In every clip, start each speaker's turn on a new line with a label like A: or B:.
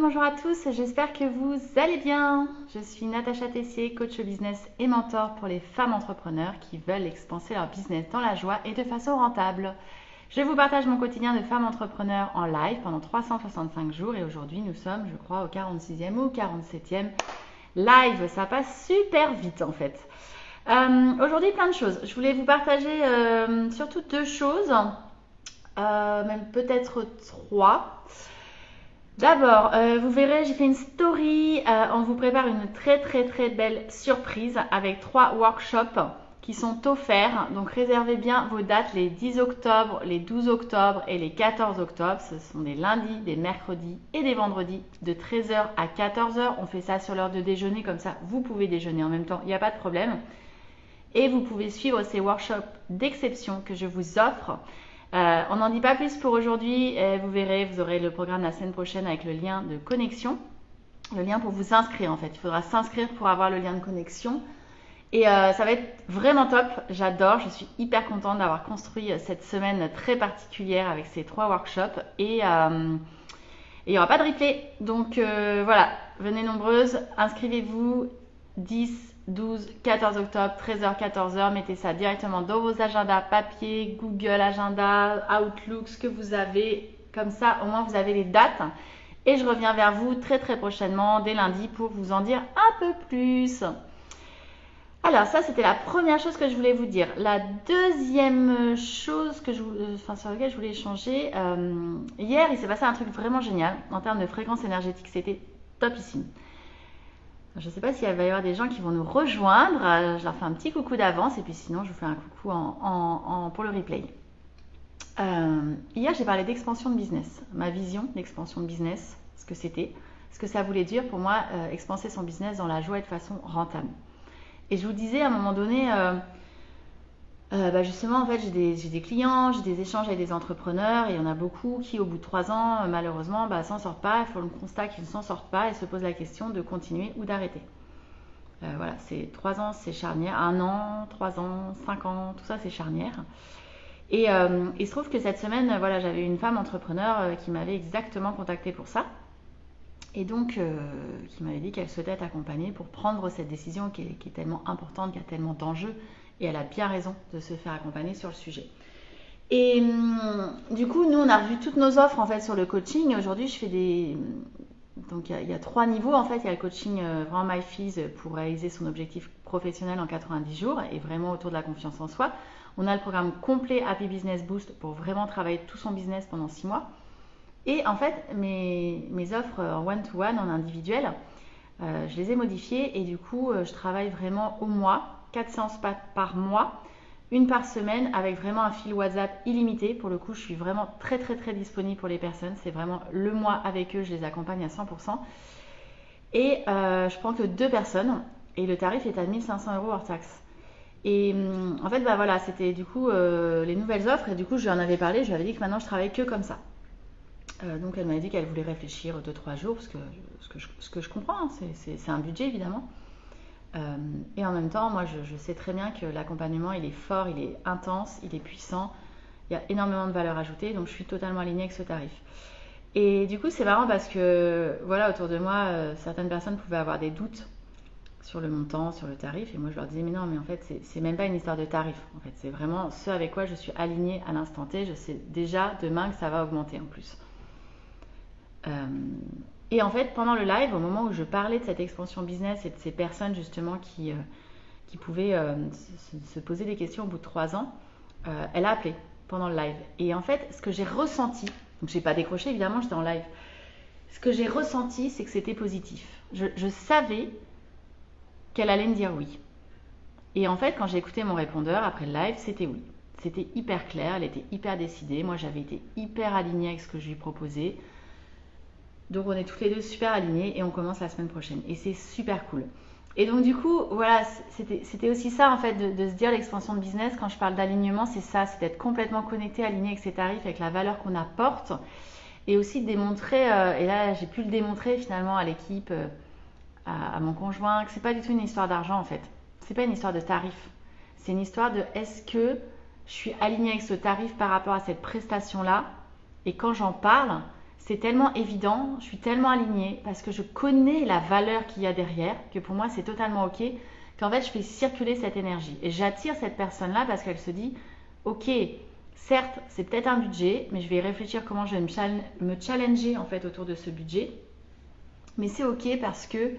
A: Bonjour à tous, j'espère que vous allez bien. Je suis Natacha Tessier, coach business et mentor pour les femmes entrepreneurs qui veulent expanser leur business dans la joie et de façon rentable. Je vous partage mon quotidien de femme entrepreneur en live pendant 365 jours et aujourd'hui nous sommes, je crois, au 46e ou 47e live. Ça passe super vite en fait. Aujourd'hui plein de choses. Je voulais vous partager surtout deux choses, même peut-être trois. D'abord, vous verrez, j'ai fait une story. On vous prépare une très belle surprise avec 3 workshops qui sont offerts. Donc réservez bien vos dates les 10 octobre, les 12 octobre et les 14 octobre. Ce sont des lundis, des mercredis et des vendredis de 13h à 14h. On fait ça sur l'heure de déjeuner, comme ça vous pouvez déjeuner en même temps, il n'y a pas de problème. Et vous pouvez suivre ces workshops d'exception que je vous offre. On n'en dit pas plus pour aujourd'hui. Vous verrez, vous aurez le programme la semaine prochaine avec le lien de connexion. Le lien pour vous inscrire en fait. Il faudra s'inscrire pour avoir le lien de connexion. Et ça va être vraiment top. J'adore. Je suis hyper contente d'avoir construit cette semaine très particulière avec ces 3 workshops. Et il n'y aura pas de replay. Donc voilà, venez nombreuses. Inscrivez-vous 10, 12, 14 octobre, 13h, 14h. Mettez ça directement dans vos agendas papier, Google Agenda, Outlook, ce que vous avez. Comme ça, au moins, vous avez les dates. Et je reviens vers vous très prochainement, dès lundi, pour vous en dire un peu plus. Alors ça, c'était la première chose que je voulais vous dire. La deuxième chose sur laquelle je voulais échanger, hier, il s'est passé un truc vraiment génial en termes de fréquence énergétique. C'était topissime. Je ne sais pas s'il va y avoir des gens qui vont nous rejoindre. Je leur fais un petit coucou d'avance et puis sinon, je vous fais un coucou pour le replay. Hier, j'ai parlé d'expansion de business, ma vision d'expansion de business, ce que c'était, ce que ça voulait dire pour moi, expanser son business dans la joie et de façon rentable. Et je vous disais à un moment donné, justement, en fait, j'ai des clients, j'ai des échanges avec des entrepreneurs et il y en a beaucoup qui, au bout de 3 ans, malheureusement, s'en sortent pas. Ils font le constat qu'ils ne s'en sortent pas et se posent la question de continuer ou d'arrêter. Voilà, c'est 3 ans, c'est charnière. 1 an, 3 ans, 5 ans, tout ça, c'est charnière. Et il se trouve que cette semaine, voilà, j'avais une femme entrepreneur qui m'avait exactement contactée pour ça. Et donc, qui m'avait dit qu'elle souhaitait être accompagnée pour prendre cette décision qui est tellement importante, qui a tellement d'enjeux. Et elle a bien raison de se faire accompagner sur le sujet. Et du coup, nous, on a revu toutes nos offres en fait sur le coaching. Aujourd'hui, je fais des... Donc, il y a 3 niveaux en fait. Il y a le coaching vraiment My Fees pour réaliser son objectif professionnel en 90 jours et vraiment autour de la confiance en soi. On a le programme complet Happy Business Boost pour vraiment travailler tout son business pendant 6 mois. Et en fait, mes offres en one-to-one, en individuel, je les ai modifiées et du coup, je travaille vraiment au mois, 4 séances par mois, une par semaine avec vraiment un fil WhatsApp illimité. Pour le coup, je suis vraiment très disponible pour les personnes. C'est vraiment le mois avec eux, je les accompagne à 100%. Et je prends que 2 personnes et le tarif est à 1 500 € hors taxe. Et en fait, voilà, c'était du coup les nouvelles offres et du coup, je lui en avais parlé, je lui avais dit que maintenant je travaillais que comme ça. Donc elle m'a dit qu'elle voulait réfléchir 2-3 jours, parce que ce que je comprends, hein, c'est un budget évidemment. Et en même temps, moi je sais très bien que l'accompagnement il est fort, il est intense, il est puissant, il y a énormément de valeur ajoutée, donc je suis totalement alignée avec ce tarif. Et du coup c'est marrant parce que voilà, autour de moi, certaines personnes pouvaient avoir des doutes sur le montant, sur le tarif, et moi je leur disais mais non, mais en fait c'est même pas une histoire de tarif, en fait c'est vraiment ce avec quoi je suis alignée à l'instant T, je sais déjà demain que ça va augmenter en plus. Et en fait, pendant le live, au moment où je parlais de cette expansion business et de ces personnes justement qui pouvaient se poser des questions au bout de 3 ans, elle a appelé pendant le live. Et en fait, ce que j'ai ressenti, donc j'ai pas décroché évidemment, j'étais en live. Ce que j'ai ressenti, c'est que c'était positif. Je savais qu'elle allait me dire oui. Et en fait, quand j'ai écouté mon répondeur après le live, c'était oui. C'était hyper clair, elle était hyper décidée. Moi, j'avais été hyper alignée avec ce que je lui proposais. Donc on est toutes les deux super alignées et on commence la semaine prochaine. Et c'est super cool. Et donc du coup, voilà, c'était aussi ça en fait de se dire l'expansion de business. Quand je parle d'alignement, c'est ça, c'est d'être complètement connecté, aligné avec ses tarifs, avec la valeur qu'on apporte. Et aussi de démontrer, et là j'ai pu le démontrer finalement à l'équipe, à mon conjoint, que c'est pas du tout une histoire d'argent en fait. C'est pas une histoire de tarif. C'est une histoire de est-ce que je suis alignée avec ce tarif par rapport à cette prestation-là. Et quand j'en parle, c'est tellement évident, je suis tellement alignée parce que je connais la valeur qu'il y a derrière, que pour moi c'est totalement ok, qu'en fait je fais circuler cette énergie. Et j'attire cette personne-là parce qu'elle se dit, ok, certes c'est peut-être un budget, mais je vais réfléchir comment je vais me challenger en fait autour de ce budget. Mais c'est ok parce que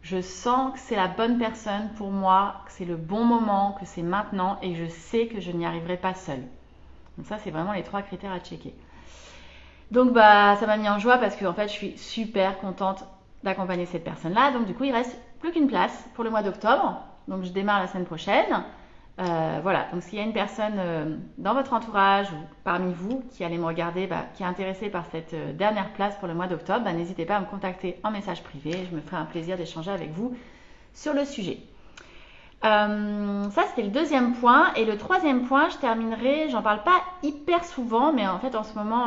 A: je sens que c'est la bonne personne pour moi, que c'est le bon moment, que c'est maintenant et je sais que je n'y arriverai pas seule. Donc ça c'est vraiment les 3 critères à checker. Donc bah ça m'a mis en joie parce que en fait je suis super contente d'accompagner cette personne-là. Donc du coup il reste plus qu'une place pour le mois d'octobre. Donc je démarre la semaine prochaine. Voilà, donc s'il y a une personne dans votre entourage ou parmi vous qui allez me regarder, qui est intéressée par cette dernière place pour le mois d'octobre, n'hésitez pas à me contacter en message privé. Je me ferai un plaisir d'échanger avec vous sur le sujet. Ça c'était le deuxième point. Et le troisième point, je terminerai, j'en parle pas hyper souvent, mais en fait en ce moment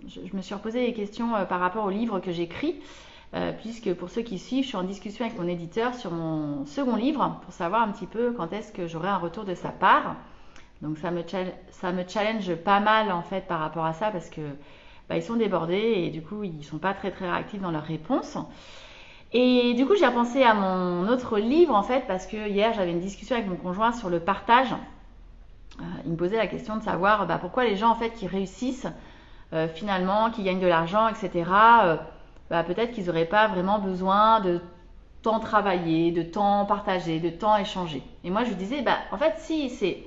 A: je me suis reposé des questions par rapport au livre que j'écris, puisque pour ceux qui suivent, je suis en discussion avec mon éditeur sur mon second livre pour savoir un petit peu quand est-ce que j'aurai un retour de sa part. Donc ça me challenge pas mal en fait par rapport à ça parce que ils sont débordés et du coup ils sont pas très très réactifs dans leurs réponses. Et du coup, j'ai repensé à mon autre livre en fait parce que hier j'avais une discussion avec mon conjoint sur le partage. Il me posait la question de savoir pourquoi les gens en fait qui réussissent finalement, qui gagnent de l'argent, etc. Peut-être qu'ils n'auraient pas vraiment besoin de temps travaillé, de temps partagé, de temps échangé. Et moi je lui disais en fait si c'est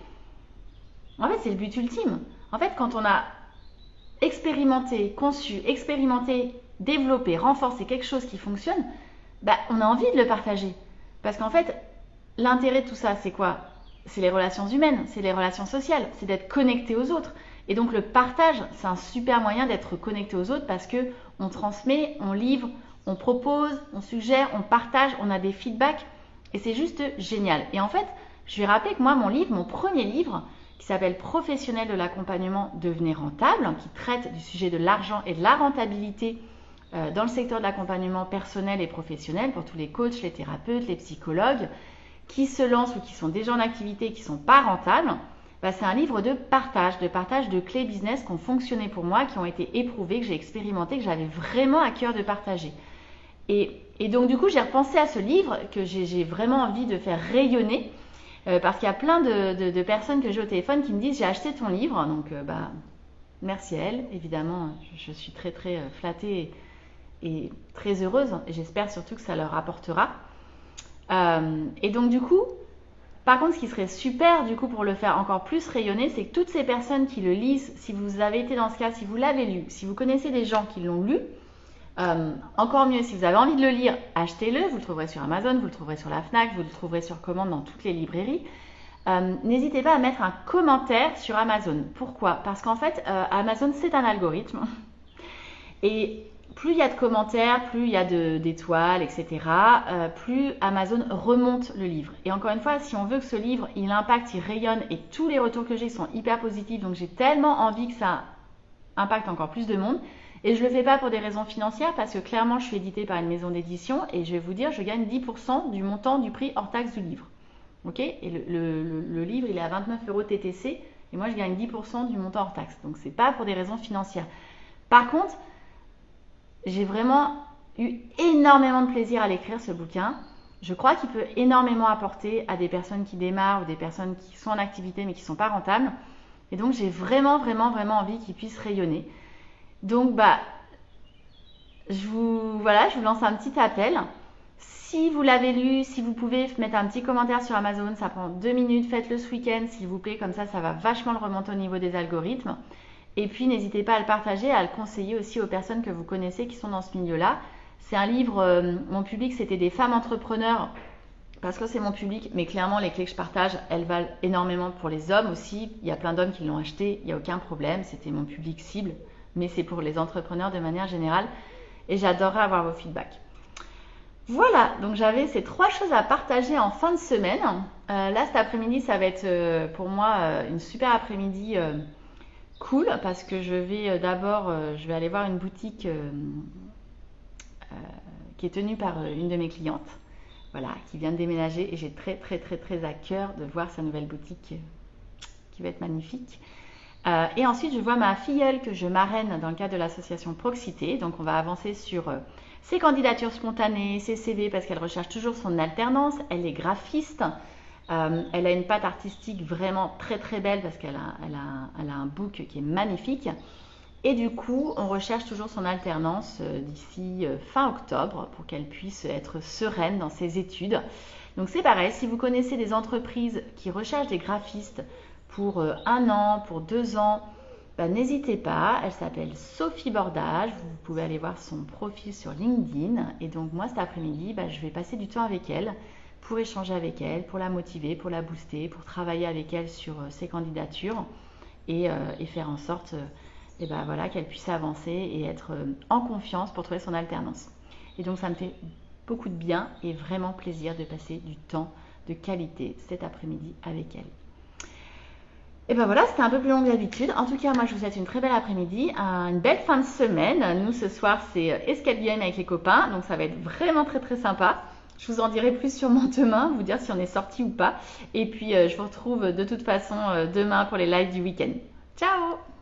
A: le but ultime. En fait, quand on a expérimenté, conçu, développé, renforcé quelque chose qui fonctionne, on a envie de le partager. Parce qu'en fait, l'intérêt de tout ça, c'est quoi? C'est les relations humaines, c'est les relations sociales, c'est d'être connecté aux autres. Et donc le partage, c'est un super moyen d'être connecté aux autres parce que on transmet, on livre, on propose, on suggère, on partage, on a des feedbacks et c'est juste génial. Et en fait, je vais rappeler que moi, mon premier livre, qui s'appelle Professionnel de l'accompagnement, devenez rentable, qui traite du sujet de l'argent et de la rentabilité dans le secteur de l'accompagnement personnel et professionnel pour tous les coachs, les thérapeutes, les psychologues qui se lancent ou qui sont déjà en activité et qui ne sont pas rentables. C'est un livre de partage de clés business qui ont fonctionné pour moi, qui ont été éprouvées, que j'ai expérimenté, que j'avais vraiment à cœur de partager. Et donc du coup, j'ai repensé à ce livre que j'ai vraiment envie de faire rayonner parce qu'il y a plein de personnes que j'ai au téléphone qui me disent j'ai acheté ton livre, donc merci à elles, évidemment, je suis très très flattée et très heureuse et j'espère surtout que ça leur apportera. Et donc du coup, par contre, ce qui serait super du coup pour le faire encore plus rayonner, c'est que toutes ces personnes qui le lisent, si vous avez été dans ce cas, si vous l'avez lu, si vous connaissez des gens qui l'ont lu, encore mieux, si vous avez envie de le lire, achetez-le, vous le trouverez sur Amazon, vous le trouverez sur la Fnac, vous le trouverez sur commande dans toutes les librairies. N'hésitez pas à mettre un commentaire sur Amazon. Pourquoi? Parce qu'en fait, Amazon, c'est un algorithme. Et plus il y a de commentaires, plus il y a d'étoiles, etc., plus Amazon remonte le livre. Et encore une fois, si on veut que ce livre, il impacte, il rayonne, et tous les retours que j'ai sont hyper positifs, donc j'ai tellement envie que ça impacte encore plus de monde. Et je ne le fais pas pour des raisons financières, parce que clairement, je suis éditée par une maison d'édition, et je vais vous dire, je gagne 10% du montant du prix hors taxe du livre. Ok? Et le livre, il est à 29 € TTC, et moi, je gagne 10% du montant hors taxe. Donc, ce n'est pas pour des raisons financières. Par contre, j'ai vraiment eu énormément de plaisir à l'écrire, ce bouquin. Je crois qu'il peut énormément apporter à des personnes qui démarrent ou des personnes qui sont en activité mais qui ne sont pas rentables. Et donc, j'ai vraiment envie qu'il puisse rayonner. Donc, je vous lance un petit appel. Si vous l'avez lu, si vous pouvez mettre un petit commentaire sur Amazon, ça prend 2 minutes, faites-le ce week-end s'il vous plaît, comme ça va vachement le remonter au niveau des algorithmes. Et puis, n'hésitez pas à le partager, à le conseiller aussi aux personnes que vous connaissez qui sont dans ce milieu-là. C'est un livre, mon public, c'était des femmes entrepreneurs, parce que c'est mon public, mais clairement, les clés que je partage, elles valent énormément pour les hommes aussi. Il y a plein d'hommes qui l'ont acheté, il n'y a aucun problème, c'était mon public cible, mais c'est pour les entrepreneurs de manière générale. Et j'adorerais avoir vos feedbacks. Voilà, donc j'avais ces 3 choses à partager en fin de semaine. Là, cet après-midi, ça va être pour moi une super après-midi cool parce que je vais d'abord je vais aller voir une boutique qui est tenue par une de mes clientes, voilà, qui vient de déménager et j'ai très à cœur de voir sa nouvelle boutique qui va être magnifique. Et ensuite, je vois ma filleule que je marraine dans le cadre de l'association Proxité. Donc, on va avancer sur ses candidatures spontanées, ses CV, parce qu'elle recherche toujours son alternance. Elle est graphiste. Elle a une patte artistique vraiment très très belle parce qu'elle a un book qui est magnifique. Et du coup, on recherche toujours son alternance d'ici fin octobre pour qu'elle puisse être sereine dans ses études. Donc c'est pareil, si vous connaissez des entreprises qui recherchent des graphistes pour 1 an, pour 2 ans, bah, n'hésitez pas. Elle s'appelle Sophie Bordage. Vous pouvez aller voir son profil sur LinkedIn. Et donc moi cet après-midi, bah, je vais passer du temps avec elle pour échanger avec elle, pour la motiver, pour la booster, pour travailler avec elle sur ses candidatures et faire en sorte et ben voilà, qu'elle puisse avancer et être en confiance pour trouver son alternance. Et donc ça me fait beaucoup de bien et vraiment plaisir de passer du temps de qualité cet après-midi avec elle. Et ben voilà, c'était un peu plus long que d'habitude. En tout cas, moi je vous souhaite une très belle après-midi, une belle fin de semaine. Nous ce soir c'est escape game avec les copains, donc ça va être vraiment très très sympa. Je vous en dirai plus sûrement demain, vous dire si on est sorti ou pas. Et puis je vous retrouve de toute façon demain pour les lives du week-end. Ciao!